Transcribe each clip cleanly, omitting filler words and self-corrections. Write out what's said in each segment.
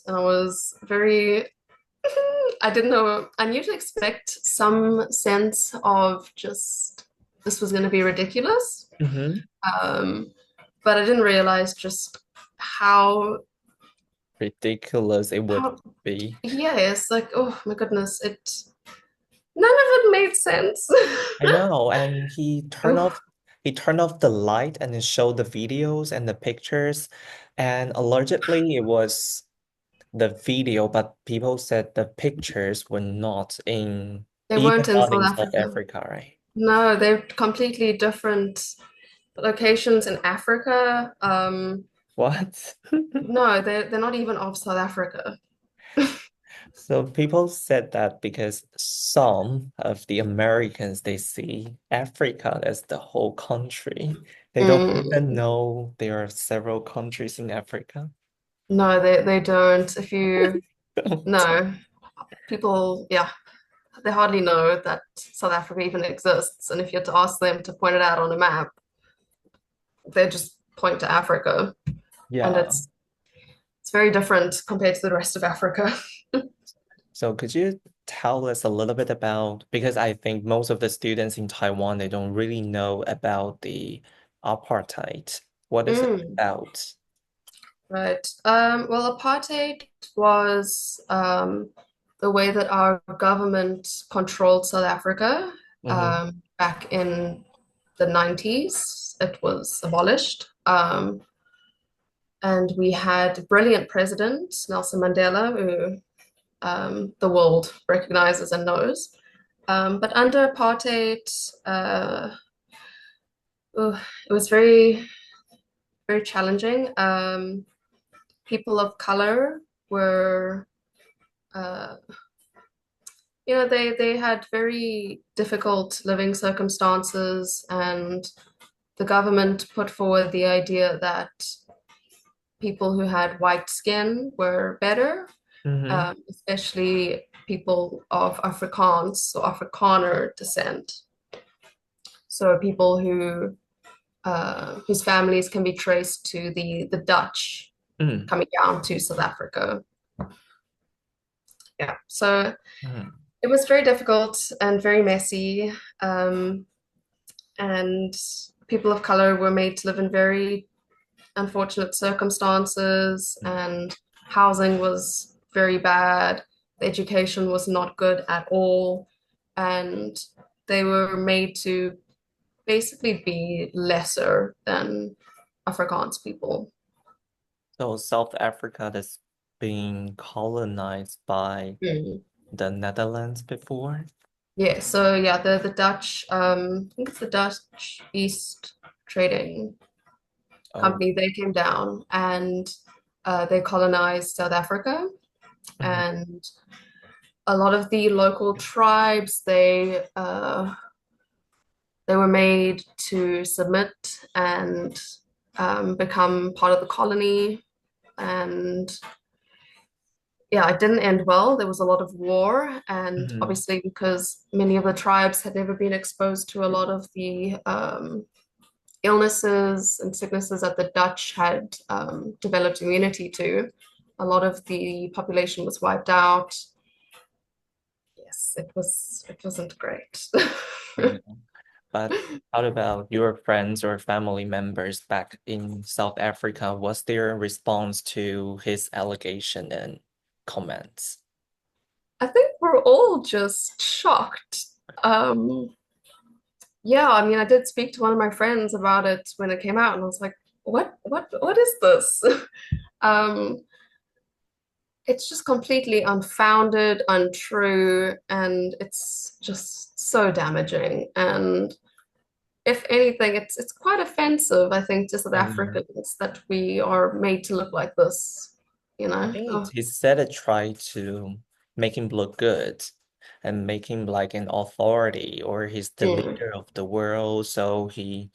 and I was very, I didn't know, I knew to expect some sense of just this was going to be ridiculous. Hmm. Um, but I didn't realize just how, Ridiculous it would how, be. yeah, it's like, oh my goodness, none of it made sense. I know, and Oh, he turned off the light and then showed the videos and the pictures, and allegedly it was the video, but people said the pictures were not in they even weren't in not South in South Africa. Africa, right? No, they're completely different locations in Africa. What? No, they're not even of South Africa. So people said that because some of the Americans they see Africa as the whole country. They don't even Mm, know there are several countries in Africa. no, they don't. If you no, people, yeah, they hardly know that South Africa even exists. And if you had to ask them to point it out on a map, they just point to Africa, and Yeah. it's very different compared to the rest of Africa. So could you tell us a little bit about, because I think most of the students in Taiwan, they don't really know about the apartheid. What is it Mm, about? right. Well, apartheid was the way that our government controlled South Africa Mm-hmm. back in the 90s. It was abolished. And we had a brilliant president, Nelson Mandela, who the world recognizes and knows. But under apartheid, uh, it was very challenging. People of color were, uh, they had very difficult living circumstances, and the government put forward the idea that people who had white skin were better, Mm-hmm. especially people of Afrikaans or Afrikaner descent. So people whose families can be traced to the Dutch Mm-hmm. coming down to South Africa. Yeah, so Mm-hmm. it was very difficult and very messy, and people of color were made to live in very unfortunate circumstances, and housing was very bad. The education was not good at all, and they were made to basically be lesser than Afrikaans people. So South Africa has been colonized by Mm. the Netherlands before. Yeah, so yeah, the Dutch, I think it's the Dutch East Trading Oh. Company, they came down and they colonized South Africa. Mhm. And a lot of the local tribes, they were made to submit and become part of the colony. And yeah, it didn't end well. There was a lot of war, and Mhm. obviously because many of the tribes had never been exposed to a lot of the illnesses and sicknesses that the Dutch had developed immunity to, a lot of the population was wiped out. Yes, it wasn't great. I know. But how about your friends or family members back in South Africa? What's their response to his allegation and comments? I think we're all just shocked. Um, yeah, I mean, I did speak to one of my friends about it when it came out, and I was like, what is this?" Um, it's just completely unfounded, untrue, and it's just so damaging. And if anything, it's quite offensive, I think, to South I know. Africans that we are made to look like this, I think Oh, he said it tried to make him look good and make him like an authority or he's the mm, leader of the world. So he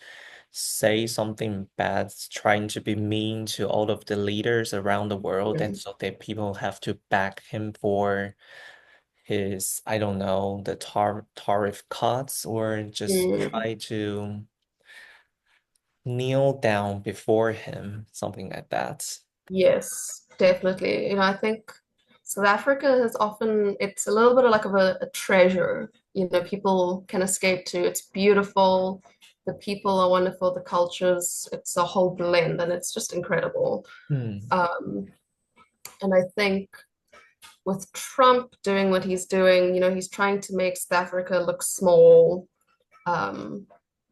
say something bad, trying to be mean to all of the leaders around the world, and mm, so that people have to back him for his, I don't know, the tariff cuts or just mm. try to kneel down before him, something like that. Yes. definitely. I think South Africa has often, it's a little bit of like of a treasure. People can escape to. It's beautiful. The people are wonderful. The cultures, it's a whole blend, and it's just incredible. Hmm. Um, and I think with Trump doing what he's doing, he's trying to make South Africa look small, um,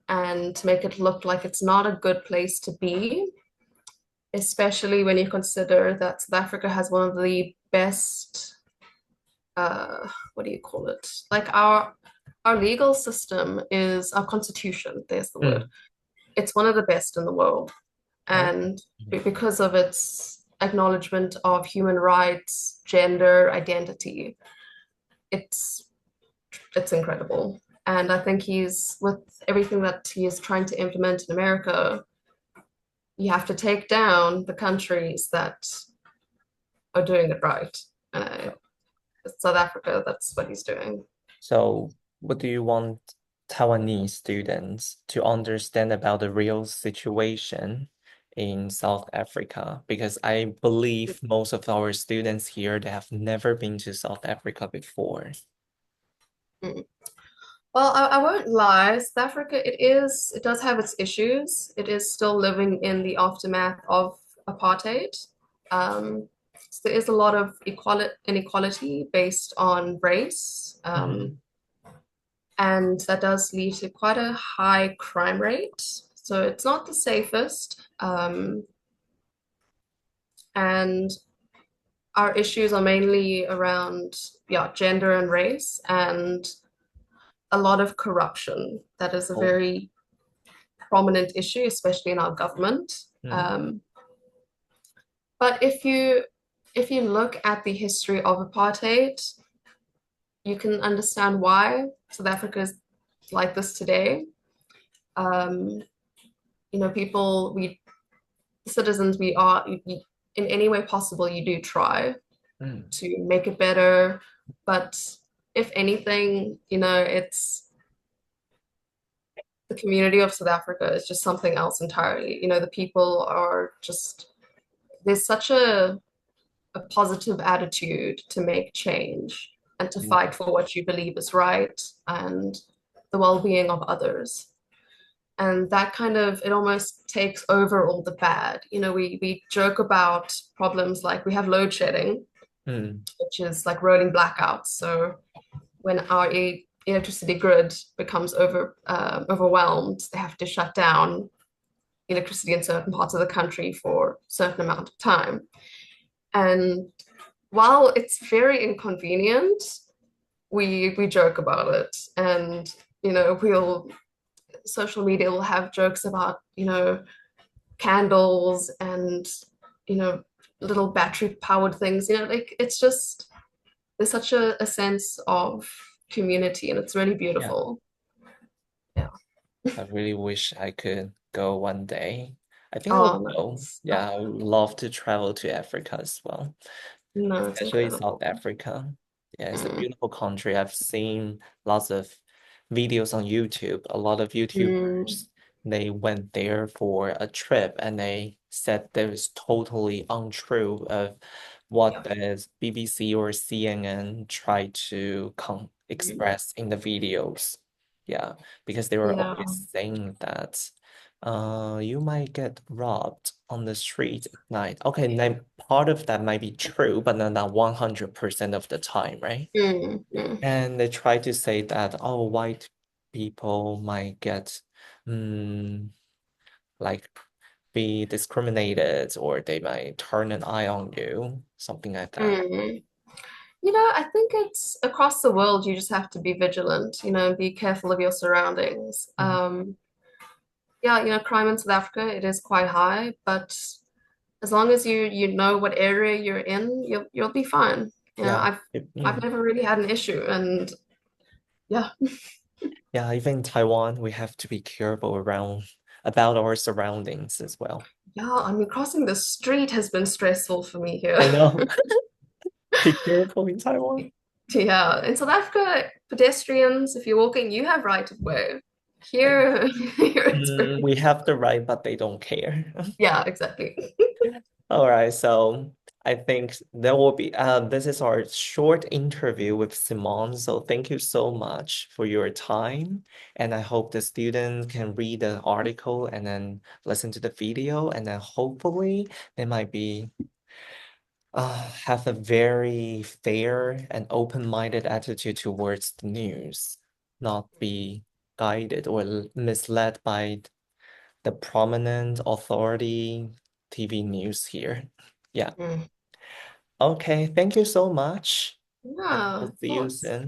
and to make it look like it's not a good place to be, especially when you consider that South Africa has one of the best, what do you call it? Like our legal system is our constitution, there's the word. Hmm. It's one of the best in the world. Oh. And because of its acknowledgement of human rights, gender, identity, it's it's incredible. And I think he's with everything that he is trying to implement in America, you have to take down the countries that are doing it right. Uh, South Africa, that's what he's doing. So, what do you want Taiwanese students to understand about the real situation in South Africa? Because I believe most of our students here, they have never been to South Africa before. Mm. Well, I won't lie. South Africa, it does have its issues. It is still living in the aftermath of apartheid. So there is a lot of inequality based on race, Mhm. and that does lead to quite a high crime rate. So it's not the safest. And our issues are mainly around, yeah, gender and race, and a lot of corruption. That is a Oh. very prominent issue, especially in our government. Mm. But if you look at the history of apartheid, you can understand why South Africa is like this today. Um, people, we citizens, we are in any way possible. You do try Mm. to make it better, but if anything, it's the community of South Africa is just something else entirely. The people are just there's such a positive attitude to make change and to Mm. fight for what you believe is right and the well-being of others. And that kind of it almost takes over all the bad. We joke about problems like we have load shedding, Mm. which is like rolling blackouts. So when our electricity grid becomes overwhelmed, they have to shut down electricity in certain parts of the country for a certain amount of time. And while it's very inconvenient, we joke about it, and we'll social media will have jokes about candles and you know little battery powered things. Like it's just there's such a sense of community, and it's really Yeah. beautiful. Yeah. I really wish I could go one day. I think I will Oh, go. nice. Yeah, I would love to travel to Africa as well, No, it's especially South incredible. Africa. Yeah, it's a Mm. beautiful country. I've seen lots of videos on YouTube. A lot of Mm. YouTubers, they went there for a trip and they said that was totally untrue of what Yeah. the BBC or CNN tried to Mm. express in the videos. Yeah, because they were Yeah. always saying that you might get robbed on the street at night. Okay, now part of that might be true, but not 100% of the time, right? Mm. Mm. And they try to say that, oh, white people might get mm, like be discriminated or they might turn an eye on you, something like that. Mm. I think it's across the world, you just have to be vigilant, and be careful of your surroundings. Mhm. Yeah, crime in South Africa, it is quite high, but as long as you know what area you're in, you'll be fine. Yeah. I've never really had an issue, and yeah, Yeah, even in Taiwan, we have to be careful around about our surroundings as well. yeah, I mean, crossing the street has been stressful for me here. I know. Be careful in Taiwan. Yeah, in South Africa, pedestrians, if you're walking, you have right of way. Like, Here, here it's we have the right, but they don't care. yeah, exactly. All right, so I think there will be this is our short interview with Simone. So thank you so much for your time. And I hope the students can read the article and then listen to the video. And then hopefully they might be have a very fair and open-minded attitude towards the news, not be guided or misled by the prominent authority TV news here. Yeah. Mm. Okay, thank you so much. And Yeah, we'll of see you course. soon.